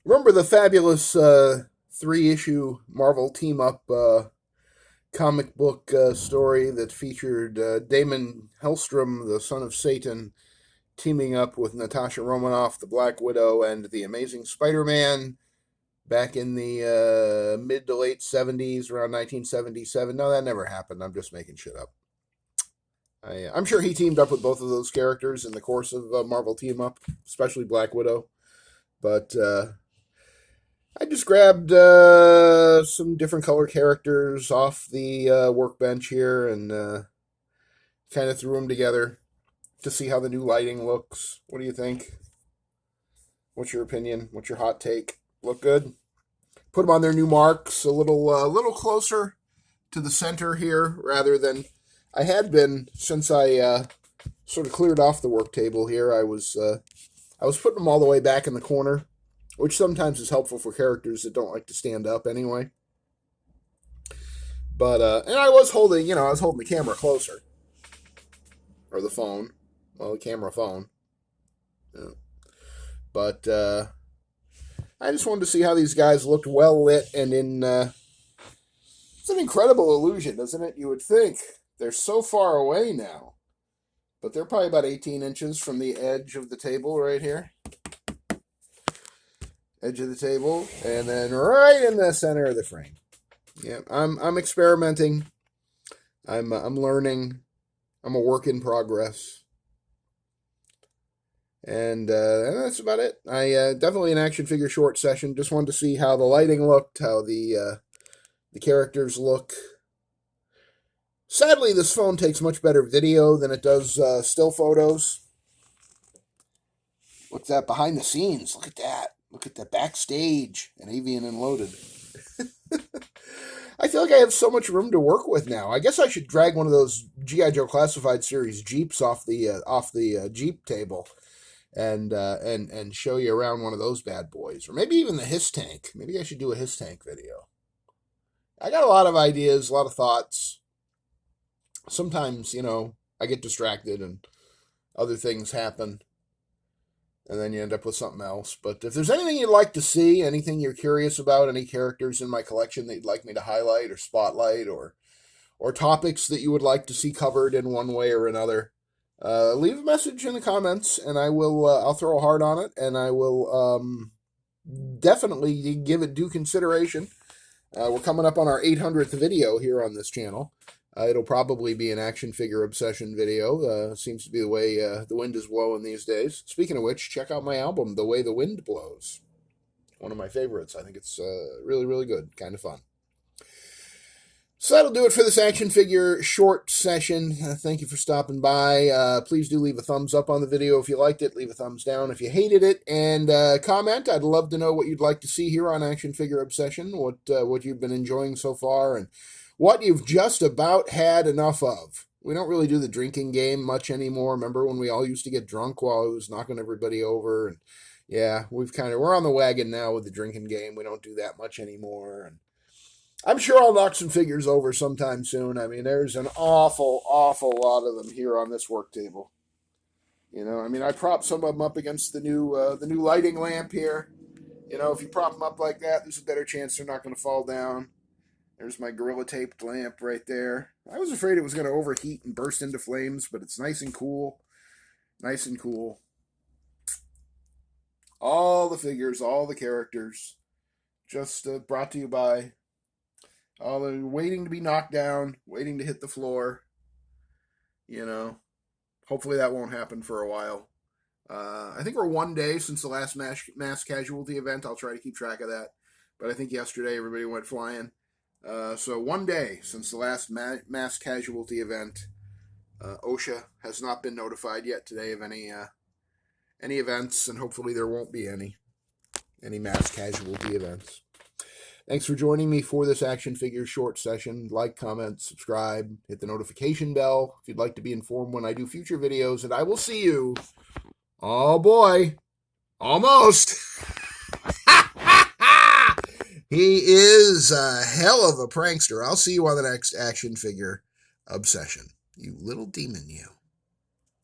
Remember the fabulous three-issue Marvel team-up comic book story that featured Damon Hellstrom, the son of Satan, teaming up with Natasha Romanoff, the Black Widow, and the Amazing Spider-Man back in the mid to late 70s, around 1977. No, that never happened. I'm just making shit up. I'm sure he teamed up with both of those characters in the course of Marvel Team Up, especially Black Widow. But I just grabbed some different color characters off the workbench here and kind of threw them together to see how the new lighting looks. What do you think? What's your opinion? What's your hot take? Look good? Put them on their new marks a little closer to the center here rather than I had been since I sort of cleared off the work table here. I was putting them all the way back in the corner, which sometimes is helpful for characters that don't like to stand up anyway. But and I was holding the camera closer, or the phone, well, the camera phone. Yeah. But I just wanted to see how these guys looked well lit and in. It's an incredible illusion, isn't it? You would think they're so far away now, but they're probably about 18 inches from the edge of the table right here. Edge of the table, and then right in the center of the frame. Yeah, I'm experimenting. I'm learning. I'm a work in progress, and that's about it. I definitely an action figure short session. Just wanted to see how the lighting looked, how the characters look. Sadly, this phone takes much better video than it does still photos. What's that behind the scenes? Look at that. Look at the backstage and Avian and Loaded. I feel like I have so much room to work with now. I guess I should drag one of those G.I. Joe Classified Series Jeeps off the Jeep table and show you around one of those bad boys. Or maybe even the Hiss Tank. Maybe I should do a Hiss Tank video. I got a lot of ideas, a lot of thoughts. Sometimes, I get distracted and other things happen. And then you end up with something else. But if there's anything you'd like to see, anything you're curious about, any characters in my collection that you'd like me to highlight or spotlight, or topics that you would like to see covered in one way or another, leave a message in the comments, and I'll throw a heart on it, and I will definitely give it due consideration. We're coming up on our 800th video here on this channel. It'll probably be an action figure obsession video. Seems to be the way the wind is blowing these days. Speaking of which, check out my album, The Way the Wind Blows. One of my favorites. I think it's really, really good. Kind of fun. So that'll do it for this action figure short session. Thank you for stopping by. Please do leave a thumbs up on the video if you liked it. Leave a thumbs down if you hated it. And comment. I'd love to know what you'd like to see here on Action Figure Obsession. What you've been enjoying so far and what you've just about had enough of. We don't really do the drinking game much anymore. Remember when we all used to get drunk while I was knocking everybody over? And yeah, we're on the wagon now with the drinking game. We don't do that much anymore. And I'm sure I'll knock some figures over sometime soon. I mean, there's an awful lot of them here on this work table. I propped some of them up against the new lighting lamp here. If you prop them up like that, there's a better chance they're not going to fall down. There's my Gorilla Taped lamp right there. I was afraid it was going to overheat and burst into flames, but it's nice and cool. Nice and cool. All the figures, all the characters, just brought to you by all the waiting to be knocked down, waiting to hit the floor. Hopefully that won't happen for a while. I think we're one day since the last mass casualty event. I'll try to keep track of that. But I think yesterday everybody went flying. So one day since the last mass casualty event, OSHA has not been notified yet today of any events, and hopefully there won't be any mass casualty events. Thanks for joining me for this action figure short session. Like, comment, subscribe, hit the notification bell if you'd like to be informed when I do future videos, and I will see you. Oh boy, almost. He is a hell of a prankster. I'll see you on the next action figure obsession. You little demon, you.